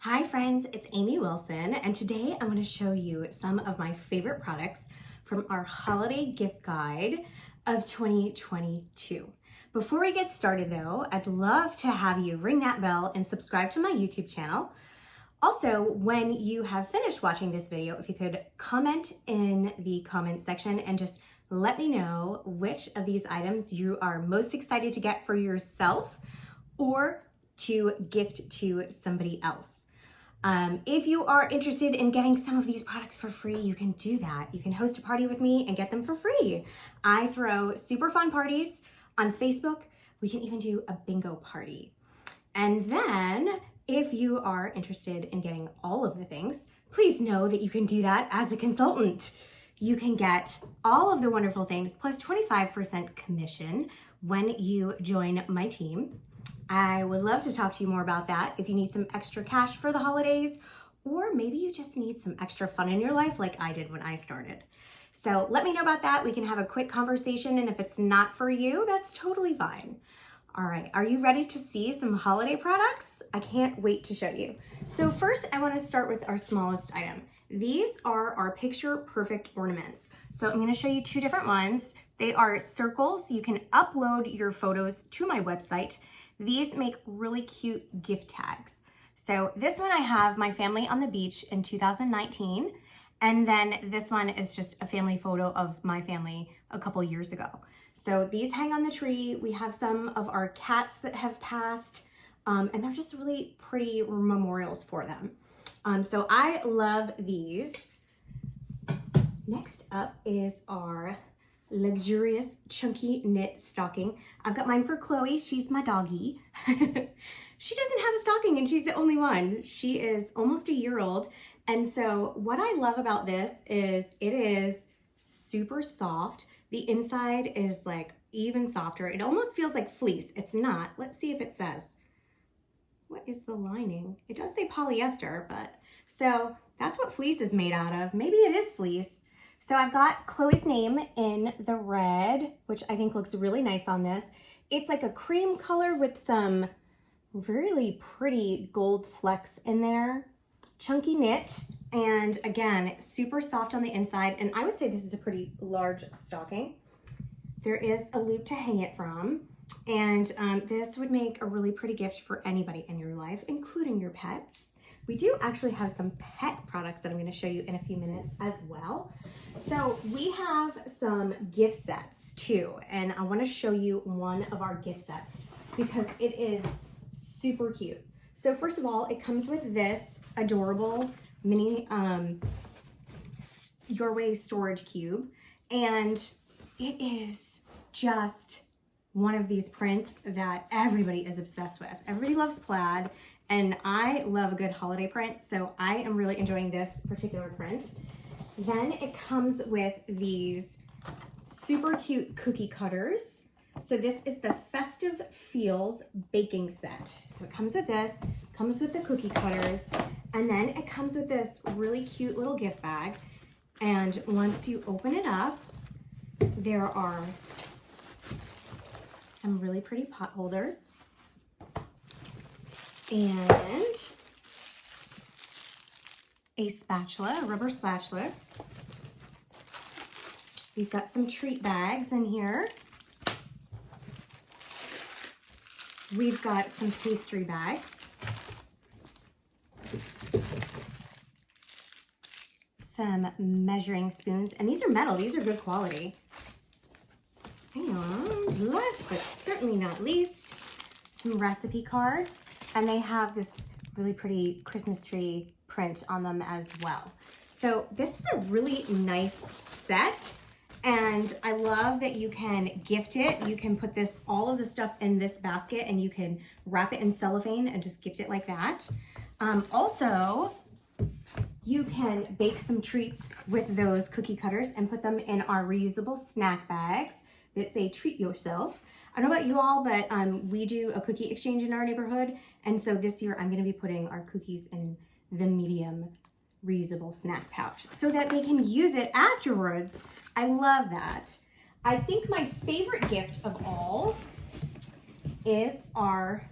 Hi friends, it's Amy Wilson, and today I'm going to show you some of my favorite products from our holiday gift guide of 2022. Before we get started though, I'd love to have you ring that bell and subscribe to my YouTube channel. Also, when you have finished watching this video, if you could comment in the comment section and just let me know which of these items you are most excited to get for yourself or to gift to somebody else. If you are interested in getting some of these products for free, you can do that. You can host a party with me and get them for free. I throw super fun parties on Facebook. We can even do a bingo party. And then if you are interested in getting all of the things, please know that you can do that as a consultant. You can get all of the wonderful things plus 25% commission when you join my team. I would love to talk to you more about that if you need some extra cash for the holidays, or maybe you just need some extra fun in your life like I did when I started. So let me know about that. We can have a quick conversation, and if it's not for you, that's totally fine. All right, are you ready to see some holiday products? I can't wait to show you. So first, I want to start with our smallest item. These are our picture perfect ornaments. So I'm going to show you two different ones. They are circles. You can upload your photos to my website. These make really cute gift tags. So this one I have my family on the beach in 2019. And then this one is just a family photo of my family a couple years ago. So these hang on the tree. We have some of our cats that have passed, and they're just really pretty memorials for them. So I love these. Next up is our luxurious chunky knit stocking. I've got mine for Chloe. She's my doggie. She doesn't have a stocking and she's the only one. She is almost a year old. And so what I love about this is it is super soft. The inside is like even softer. It almost feels like fleece. It's not. Let's see if it says. What is the lining? It does say polyester, but so that's what fleece is made out of. Maybe it is fleece. So I've got Chloe's name in the red, which I think looks really nice on this. It's like a cream color with some really pretty gold flecks in there. Chunky knit, and again, super soft on the inside. And I would say this is a pretty large stocking. There is a loop to hang it from. And this would make a really pretty gift for anybody in your life, including your pets. We do actually have some pet products that I'm going to show you in a few minutes as well. So we have some gift sets too, and I want to show you one of our gift sets because it is super cute. So first of all, it comes with this adorable mini Your Way storage cube, and it is just one of these prints that everybody is obsessed with. Everybody loves plaid. And I love a good holiday print, so I am really enjoying this particular print. Then it comes with these super cute cookie cutters. So this is the Festive Feels baking set. So it comes with this, comes with the cookie cutters, and then it comes with this really cute little gift bag. And once you open it up, there are some really pretty pot holders. And a spatula, a rubber spatula. We've got some treat bags in here. We've got some pastry bags. Some measuring spoons, and these are metal, these are good quality. And last but certainly not least, some recipe cards. And they have this really pretty Christmas tree print on them as well. So this is a really nice set. And I love that you can gift it. You can put this, all of the stuff in this basket, and you can wrap it in cellophane and just gift it like that. Also, you can bake some treats with those cookie cutters and put them in our reusable snack bags that say treat yourself. I don't know about you all, but we do a cookie exchange in our neighborhood. And so this year I'm gonna be putting our cookies in the medium reusable snack pouch so that they can use it afterwards. I love that. I think my favorite gift of all is our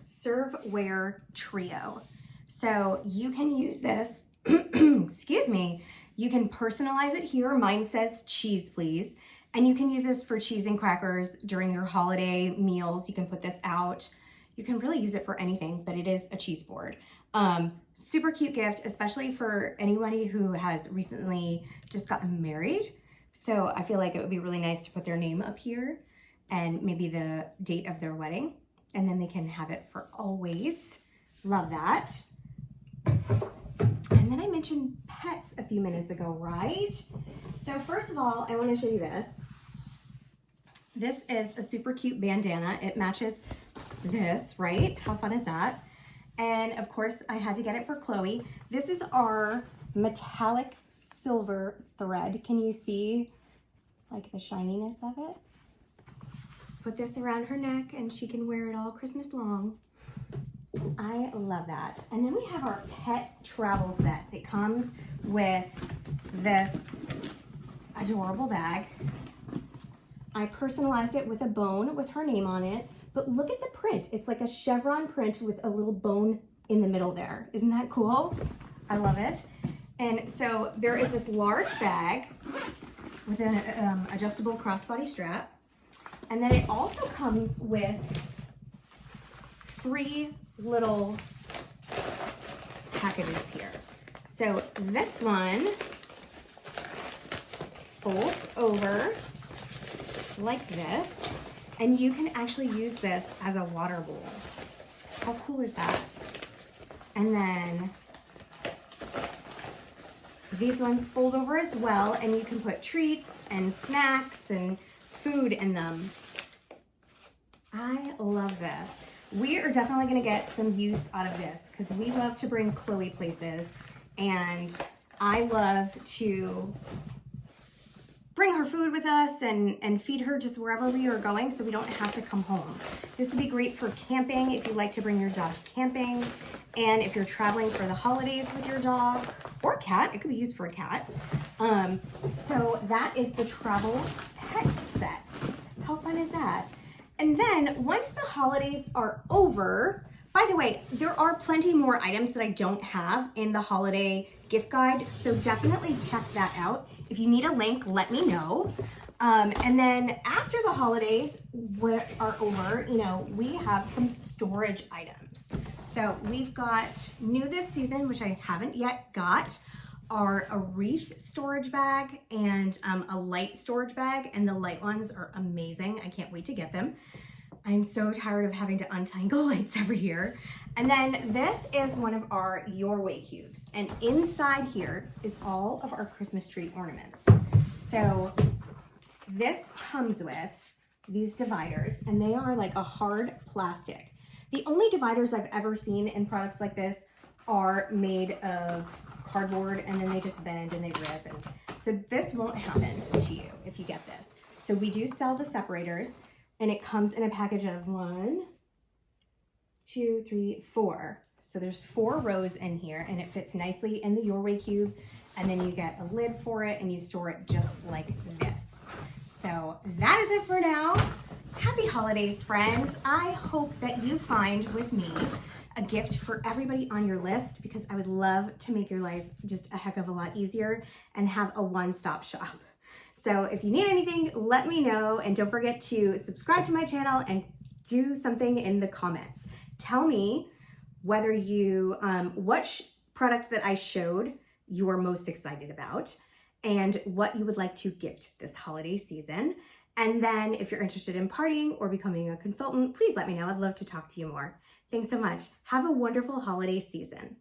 Serveware Trio. So you can use this, excuse me, you can personalize it here. Mine says cheese, please. And you can use this for cheese and crackers during your holiday meals. You can put this out. You can really use it for anything, but it is a cheese board. Super cute gift, especially for anybody who has recently just gotten married. So I feel like it would be really nice to put their name up here and maybe the date of their wedding, and then they can have it for always. Love that. And then I mentioned pets a few minutes ago, right? So first of all, I want to show you this. This is a super cute bandana. It matches this, right? How fun is that? And of course, I had to get it for Chloe. This is our metallic silver thread. Can you see like the shininess of it? Put this around her neck and she can wear it all Christmas long. I love that. And then we have our pet travel set that comes with this adorable bag. I personalized it with a bone with her name on it, but look at the print. It's like a chevron print with a little bone in the middle there. Isn't that cool? I love it. And so there is this large bag with an adjustable crossbody strap. And then it also comes with 3 little packages here. So this one folds over like this, and you can actually use this as a water bowl. How cool is that? And then these ones fold over as well, and you can put treats and snacks and food in them. I love this. We are definitely going to get some use out of this because we love to bring Chloe places, and I love to bring her food with us and feed her just wherever we are going so we don't have to come home. This would be great for camping if you like to bring your dog camping, and if you're traveling for the holidays with your dog or cat. It could be used for a cat. So that is the travel pet set. How fun is that? And then once the holidays are over, by the way, there are plenty more items that I don't have in the holiday gift guide, so definitely check that out. If you need a link, let me know. And then after the holidays are over, you know, we have some storage items. So we've got new this season, which I haven't yet got, are a wreath storage bag and a light storage bag, and the light ones are amazing. I can't wait to get them. I'm so tired of having to untangle lights every year. And then this is one of our Your Way cubes, and inside here is all of our Christmas tree ornaments. So this comes with these dividers, and they are like a hard plastic. The only dividers I've ever seen in products like this are made of cardboard, and then they just bend and they rip, and so this won't happen to you if you get this. So we do sell the separators, and it comes in a package of 1, 2, 3, 4. So there's 4 rows in here, and it fits nicely in the Your Way cube, and then you get a lid for it and you store it just like this. So that is it for now. Happy holidays, friends. I hope that you find with me a gift for everybody on your list, because I would love to make your life just a heck of a lot easier and have a one-stop shop. So if you need anything, let me know, and don't forget to subscribe to my channel and do something in the comments. Tell me whether you, what product that I showed you are most excited about, and what you would like to gift this holiday season. And then if you're interested in partying or becoming a consultant, please let me know. I'd love to talk to you more. Thanks so much. Have a wonderful holiday season.